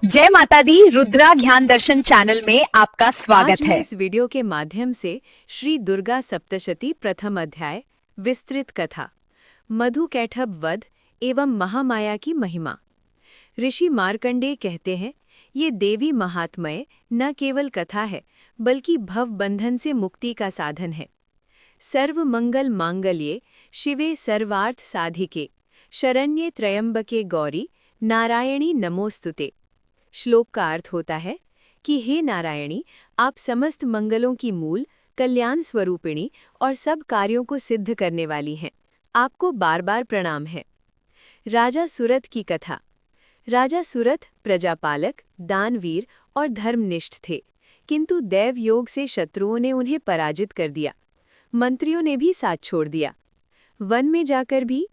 जय माता दी। रुद्रा ज्ञान दर्शन चैनल में आपका स्वागत आज मैं है। इस वीडियो के माध्यम से श्री दुर्गा सप्तशती प्रथम अध्याय विस्तृत कथा मधु कैटभ वध एवं महामाया की महिमा। ऋषि मार्कंडेय कहते हैं, ये देवी महात्मय न केवल कथा है बल्कि भव बंधन से मुक्ति का साधन है। सर्व मंगल मांगल्ये शिवे सर्वार्थ साधिके शरण्ये त्र्यंबके गौरी नारायणी नमोस्तुते। श्लोक का अर्थ होता है कि हे नारायणी, आप समस्त मंगलों की मूल, कल्याण स्वरूपिणी और सब कार्यों को सिद्ध करने वाली हैं। आपको बार बार प्रणाम है। राजा सुरथ की कथा। राजा सुरथ प्रजापालक, दानवीर और धर्मनिष्ठ थे, किंतु दैव योग से शत्रुओं ने उन्हें पराजित कर दिया। मंत्रियों ने भी साथ छोड़ दिया। वन में जाकर भी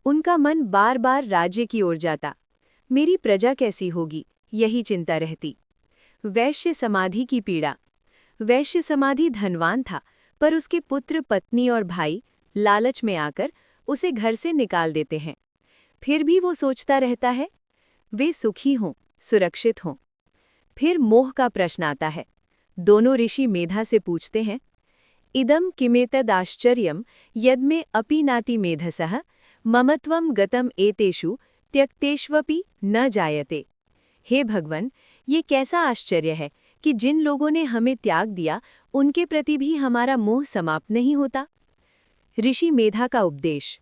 उनका मन बार बार राज्य की ओर जाता। मेरी प्रजा कैसी होगी, यही चिंता रहती। वैश्य समाधि की पीड़ा। वैश्य समाधि धनवान था, पर उसके पुत्र, पत्नी और भाई लालच में आकर उसे घर से निकाल देते हैं। फिर भी वो सोचता रहता है वे सुखी हों, सुरक्षित हों। फिर मोह का प्रश्न आता है। दोनों ऋषि मेधा से पूछते हैं, इदं किमेतदाश्चर्यं यद्मे अपि नाति मेधसः ममत्वं गतम एतेषु त्यक्तेष्वपि न जायते। हे भगवन, ये कैसा आश्चर्य है कि जिन लोगों ने हमें त्याग दिया उनके प्रति भी हमारा मोह समाप्त नहीं होता। ऋषि मेधा का उपदेश।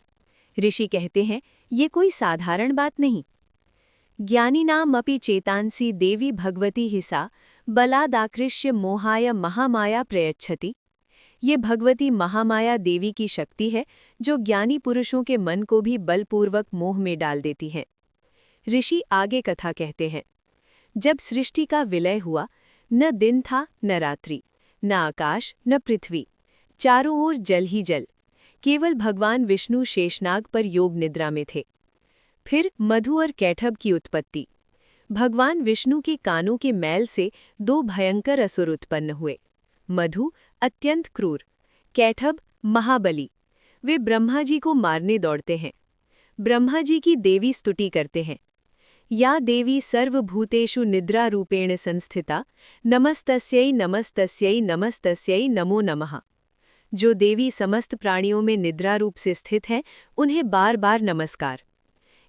ऋषि कहते हैं, ये कोई साधारण बात नहीं। ज्ञानिनाम अपि चेतांसी देवी भगवती हिसा बलादाकृष्य मोहाय महामाया प्रयच्छति। ये भगवती महामाया देवी की शक्ति है जो ज्ञानी पुरुषों के मन को भी बलपूर्वक मोह में डाल देती है। ऋषि आगे कथा कहते हैं, जब सृष्टि का विलय हुआ, न दिन था न रात्रि, न आकाश न पृथ्वी, चारों ओर जल ही जल। केवल भगवान विष्णु शेषनाग पर योग निद्रा में थे। फिर मधु और कैटभ की उत्पत्ति। भगवान विष्णु के कानों के मैल से दो भयंकर असुर उत्पन्न हुए। मधु अत्यंत क्रूर, कैटभ महाबली। वे ब्रह्मा जी को मारने दौड़ते हैं। ब्रह्मा जी की देवी स्तुति करते हैं, या देवी सर्वभूतेषु निद्रा रूपेण संस्थिता नमस्तस्यै नमस्तस्यै नमस्तस्यै नमो नमः। जो देवी समस्त प्राणियों में निद्रा रूप से स्थित हैं, उन्हें बार बार नमस्कार।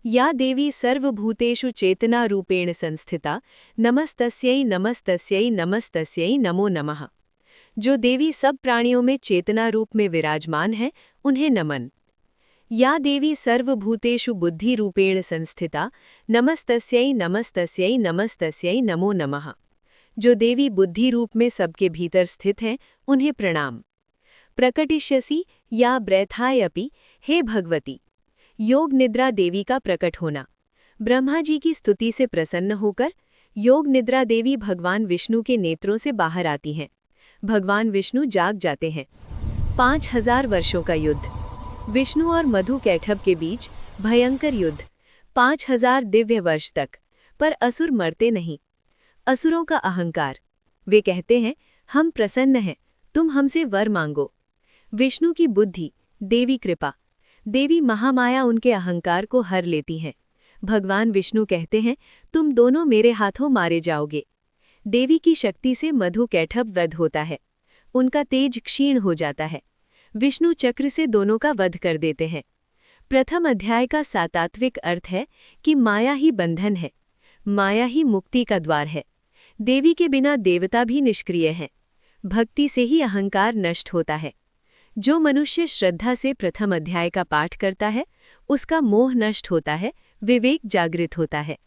या देवी सर्वभूतेषु चेतना रूपेण संस्थिता नमस्तस्यै नमस्तस्यै नमस्तस्यै नमो नमः। जो देवी सब प्राणियों में चेतना रूप में विराजमान है, उन्हें नमन। या देवी सर्वभूतेषु बुद्धि रूपेण संस्थिता नमस्तस्यै नमस्तस्यै नमस्तस्यै नमो नमः। जो देवी बुद्धि रूप में सबके भीतर स्थित हैं, उन्हें प्रणाम। प्रकटिष्यसि या ब्रैथायपि। हे भगवती, योग निद्रा देवी का प्रकट होना। ब्रह्मा जी की स्तुति से प्रसन्न होकर योग निद्रा देवी भगवान विष्णु के नेत्रों से बाहर आती हैं। भगवान विष्णु जाग जाते हैं। 5000 वर्षों का युद्ध। विष्णु और मधु कैटभ के बीच भयंकर युद्ध, 5000 दिव्य वर्ष तक। पर असुर मरते नहीं। असुरों का अहंकार। वे कहते हैं, हम प्रसन्न हैं, तुम हमसे वर मांगो। विष्णु की बुद्धि, देवी कृपा। देवी महामाया उनके अहंकार को हर लेती हैं। भगवान विष्णु कहते हैं, तुम दोनों मेरे हाथों मारे जाओगे। देवी की शक्ति से मधु कैटभ वध होता है। उनका तेज क्षीण हो जाता है। विष्णु चक्र से दोनों का वध कर देते हैं। प्रथम अध्याय का सातात्विक अर्थ है कि माया ही बंधन है, माया ही मुक्ति का द्वार है। देवी के बिना देवता भी निष्क्रिय हैं। भक्ति से ही अहंकार नष्ट होता है। जो मनुष्य श्रद्धा से प्रथम अध्याय का पाठ करता है, उसका मोह नष्ट होता है, विवेक जागृत होता है।